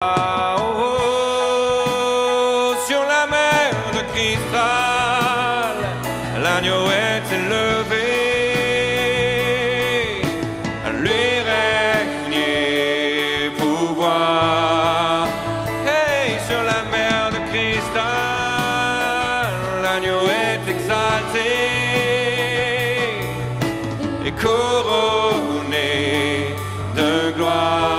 Sur la mer de cristal, l'agneau est élevé, à lui régner pouvoir. Hey, sur la mer de cristal, l'agneau est exalté et couronné de gloire.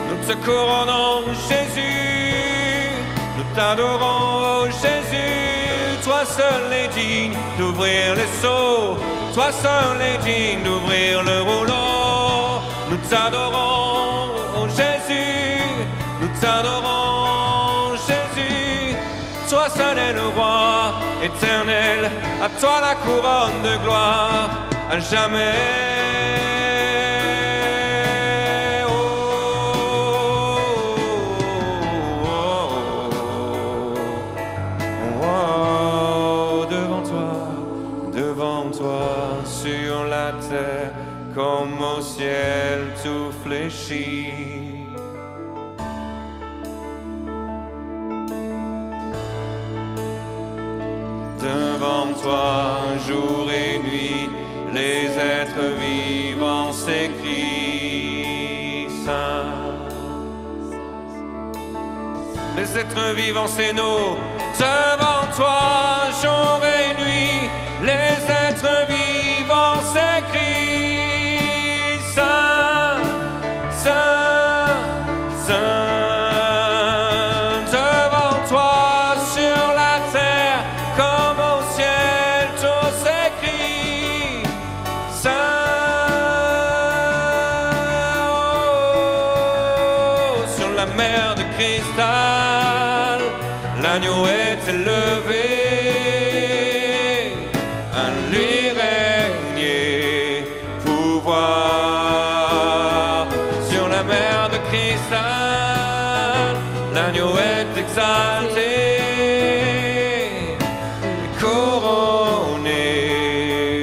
Nous te couronnons, Jésus, nous t'adorons, oh Jésus. Toi seul est digne d'ouvrir les seaux, toi seul est digne d'ouvrir le rouleau. Nous t'adorons, oh Jésus, nous t'adorons, Jésus. Toi seul est le roi éternel, à toi la couronne de gloire, à jamais. Devant toi, sur la terre, comme au ciel, tout fléchit. Devant toi, jour et nuit, les êtres vivants s'écrient saint. Les êtres vivants, c'est nous. Devant toi, jour et nuit, les êtres vivants s'écrient saint, saint, saint. Devant toi, sur la terre, comme au ciel, tout s'écrit saint. Oh, sur la mer de cristal, l'agneau est élevé, à lui régner pouvoir. Sur la mer de cristal, l'agneau est exalté et couronné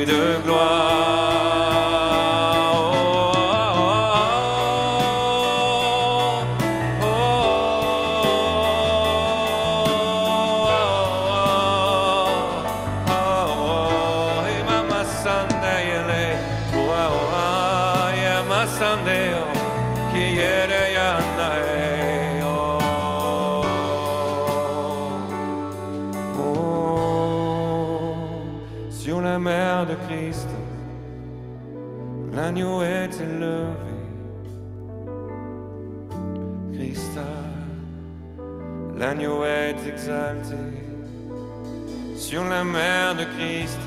de gloire. Oh, oh, oh, oh, oh. Sur la mer de Christ, l'agneau est élevé. Christ, l'agneau est exalté. Sur la mer de Christ,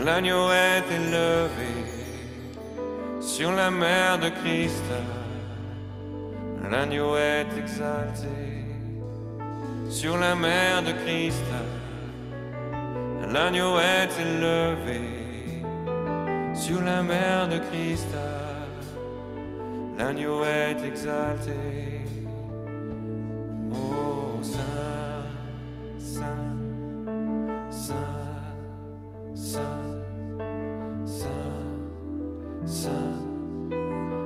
l'agneau est élevé. Sur la mer de Christ, l'agneau est exalté. Sur la mer de Christ, l'agneau est élevé. Sur la mer de Christ, l'agneau est exalté. Oh, Saint, Saint, Saint, Saint, Saint, Saint,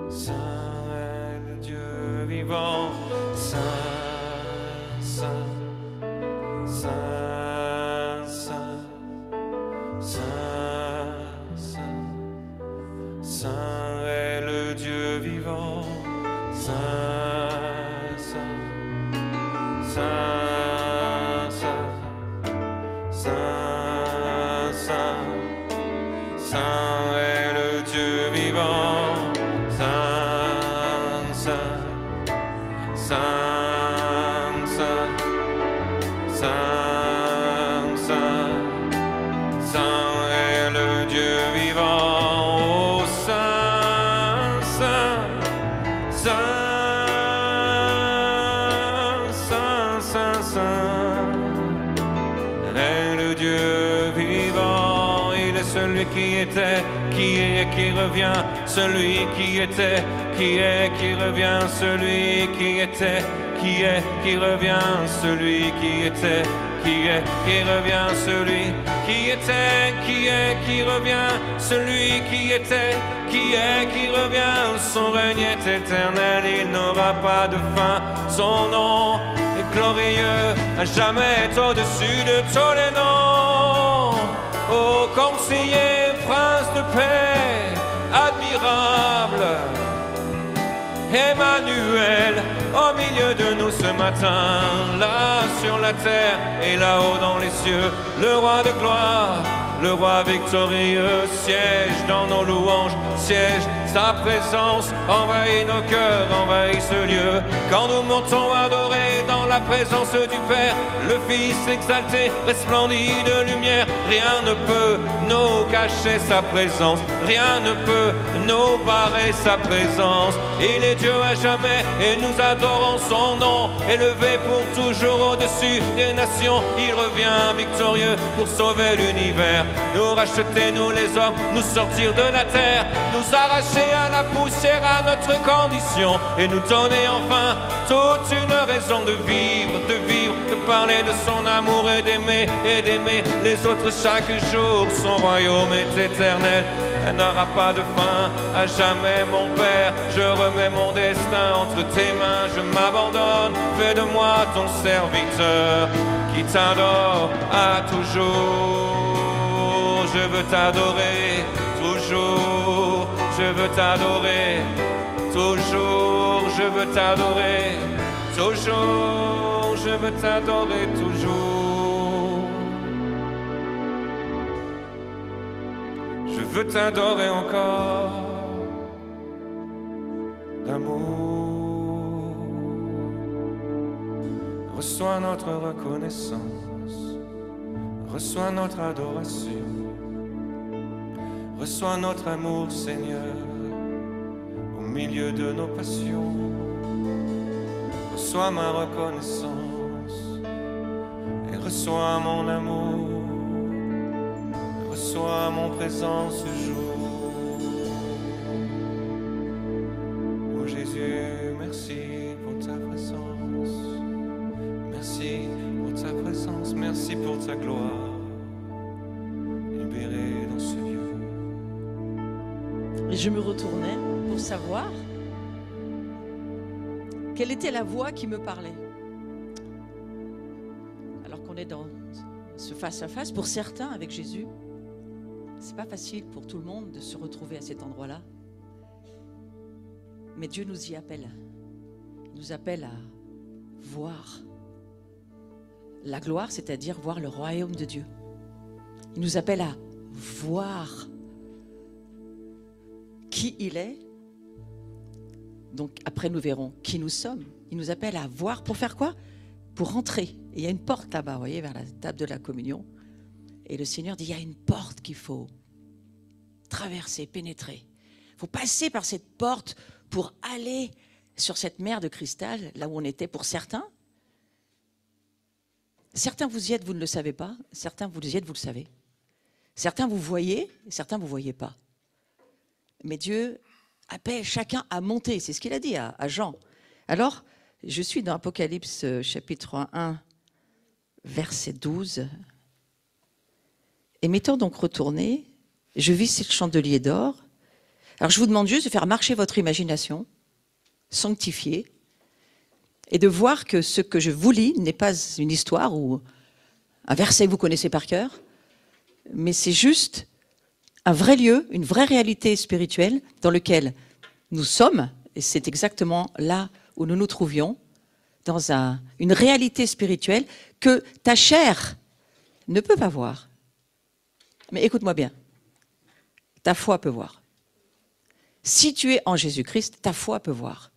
Saint est le Dieu vivant. Saint, Saint, Saint, Saint, Saint, Saint, Saint est le Dieu vivant. Saint, Saint, Saint, Saint, Saint, Saint, Saint est le Dieu vivant. Saint, Saint, Saint, Saint, Saint, Saint, Saint est le Dieu vivant. Oh, Saint, Saint, Saint, Saint, Saint, Saint est le Dieu vivant. Il est celui qui était, qui est, qui revient, celui qui était, qui est, qui revient, celui qui était, qui est, qui revient, celui qui était, qui revient, celui qui était, qui revient, celui qui était, qui revient, son règne est éternel, il n'aura pas de fin, son nom est glorieux, à jamais est au-dessus de tous les noms. Ô conseiller, prince de paix, admirable, Emmanuel, au milieu de nous ce matin, là sur la terre et là-haut dans les cieux, le roi de gloire, le roi victorieux, siège dans nos louanges, siège, sa présence envahit nos cœurs, envahit ce lieu. Quand nous montons adorer dans la présence du Père, le Fils exalté resplendit de lumière. Rien ne peut nous cacher sa présence, rien ne peut nous barrer sa présence. Il est Dieu à jamais et nous adorons son nom, élevé pour toujours au-dessus des nations. Il revient victorieux pour sauver l'univers, nous racheter, nous les hommes, nous sortir de la terre, nous arracher à la poussière, à notre condition, et nous donner enfin toute une raison de vivre, de parler de son amour et d'aimer les autres chaque jour. Son royaume est éternel, elle n'aura pas de fin, à jamais mon Père, je remets mon destin entre tes mains, je m'abandonne, fais de moi ton serviteur, qui t'adore à toujours. Je veux t'adorer toujours, je veux t'adorer toujours, je veux t'adorer toujours, je veux t'adorer toujours. Je veux t'adorer encore d'amour. Reçois notre reconnaissance, reçois notre adoration. Reçois notre amour, Seigneur, au milieu de nos passions. Reçois ma reconnaissance et reçois mon amour. Reçois mon présent ce jour. Oh Jésus, merci pour ta présence. Merci pour ta présence, merci pour ta gloire. Libéré dans ce lieu. Et je me retournais pour savoir quelle était la voix qui me parlait. Alors qu'on est dans ce face-à-face, pour certains avec Jésus, c'est pas facile pour tout le monde de se retrouver à cet endroit-là. Mais Dieu nous y appelle. Il nous appelle à voir la gloire, c'est-à-dire voir le royaume de Dieu. Il nous appelle à voir qui il est. Donc après nous verrons qui nous sommes. Il nous appelle à voir pour faire quoi? Pour rentrer. Et il y a une porte là-bas, vous voyez, vers la table de la communion. Et le Seigneur dit, il y a une porte qu'il faut traverser, pénétrer. Il faut passer par cette porte pour aller sur cette mer de cristal, là où on était pour certains. Certains vous y êtes, vous ne le savez pas. Certains vous y êtes, vous le savez. Certains vous voyez, certains vous ne voyez pas. Mais Dieu appelle chacun à monter. C'est ce qu'il a dit à Jean. Alors, je suis dans Apocalypse chapitre 1, verset 12. Et m'étant donc retourné, je vis ce chandelier d'or. Alors, je vous demande juste de faire marcher votre imagination, sanctifiée, et de voir que ce que je vous lis n'est pas une histoire ou un verset que vous connaissez par cœur, mais c'est juste un vrai lieu, une vraie réalité spirituelle dans lequel nous sommes, et c'est exactement là où nous nous trouvions, dans une réalité spirituelle que ta chair ne peut pas voir. Mais écoute-moi bien, ta foi peut voir. Si tu es en Jésus-Christ, ta foi peut voir.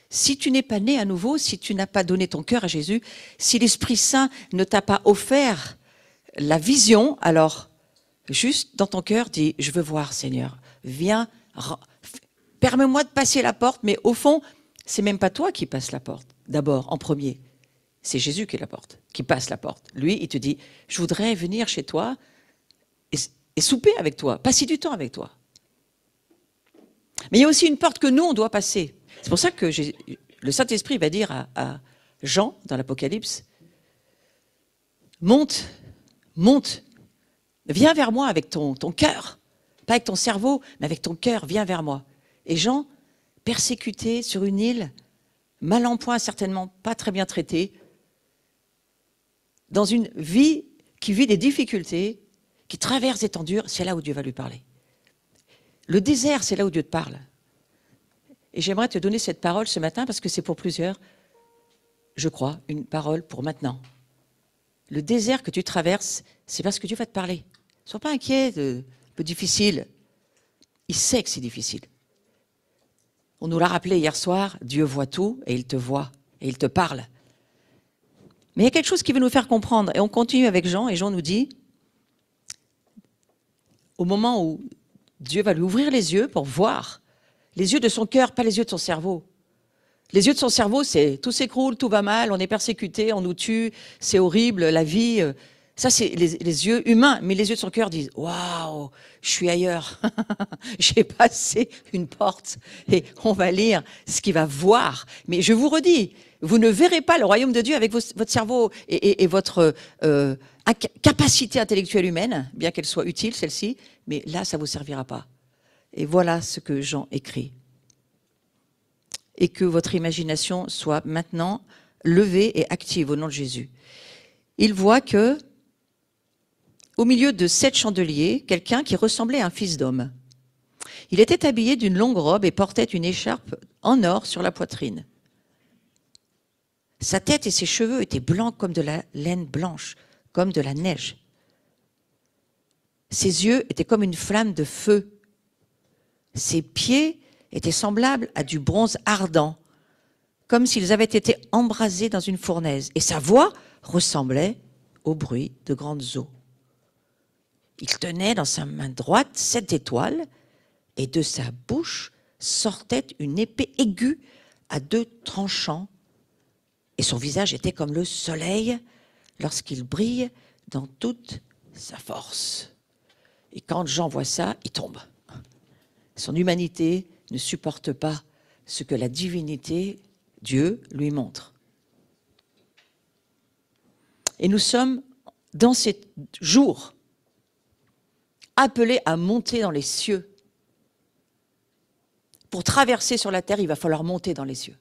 Si tu n'es pas né à nouveau, si tu n'as pas donné ton cœur à Jésus, si l'Esprit Saint ne t'a pas offert la vision, alors juste dans ton cœur, dis, je veux voir, Seigneur, viens, permets-moi de passer la porte, mais au fond, c'est même pas toi qui passes la porte, d'abord, en premier. C'est Jésus qui est la porte, qui passe la porte. Lui, il te dit, je voudrais venir chez toi et souper avec toi, passer du temps avec toi. Mais il y a aussi une porte que nous, on doit passer. C'est pour ça que le Saint-Esprit va dire à Jean, dans l'Apocalypse, monte, monte, viens vers moi avec ton cœur, pas avec ton cerveau, mais avec ton cœur, viens vers moi. Et Jean, persécuté sur une île, mal en point, certainement pas très bien traité, dans une vie qui vit des difficultés, qui traverse des temps durs, c'est là où Dieu va lui parler. Le désert, c'est là où Dieu te parle. Et j'aimerais te donner cette parole ce matin parce que c'est pour plusieurs, je crois, une parole pour maintenant. Le désert que tu traverses, c'est parce que Dieu va te parler. Ne sois pas inquiet, un peu difficile. Il sait que c'est difficile. On nous l'a rappelé hier soir, Dieu voit tout et il te voit et il te parle. Mais il y a quelque chose qui veut nous faire comprendre. Et on continue avec Jean et Jean nous dit, au moment où Dieu va lui ouvrir les yeux pour voir, les yeux de son cœur, pas les yeux de son cerveau. Les yeux de son cerveau, c'est tout s'écroule, tout va mal, on est persécuté, on nous tue, c'est horrible, la vie. Ça, c'est les yeux humains. Mais les yeux de son cœur disent « Waouh, je suis ailleurs. J'ai passé une porte. » Et on va lire ce qu'il va voir. Mais je vous redis, vous ne verrez pas le royaume de Dieu avec votre cerveau et votre capacité intellectuelle humaine, bien qu'elle soit utile, celle-ci. Mais là, ça ne vous servira pas. Et voilà ce que Jean écrit. Et que votre imagination soit maintenant levée et active au nom de Jésus. Il voit que, au milieu de 7 chandeliers, quelqu'un qui ressemblait à un fils d'homme. Il était habillé d'une longue robe et portait une écharpe en or sur la poitrine. Sa tête et ses cheveux étaient blancs comme de la laine blanche, comme de la neige. Ses yeux étaient comme une flamme de feu. Ses pieds étaient semblables à du bronze ardent, comme s'ils avaient été embrasés dans une fournaise. Et sa voix ressemblait au bruit de grandes eaux. Il tenait dans sa main droite 7 étoiles, et de sa bouche sortait une épée aiguë à 2 tranchants, et son visage était comme le soleil lorsqu'il brille dans toute sa force. Et quand Jean voit ça, il tombe. Son humanité ne supporte pas ce que la divinité, Dieu, lui montre. Et nous sommes dans ces jours appelés à monter dans les cieux. Pour traverser sur la terre, il va falloir monter dans les cieux.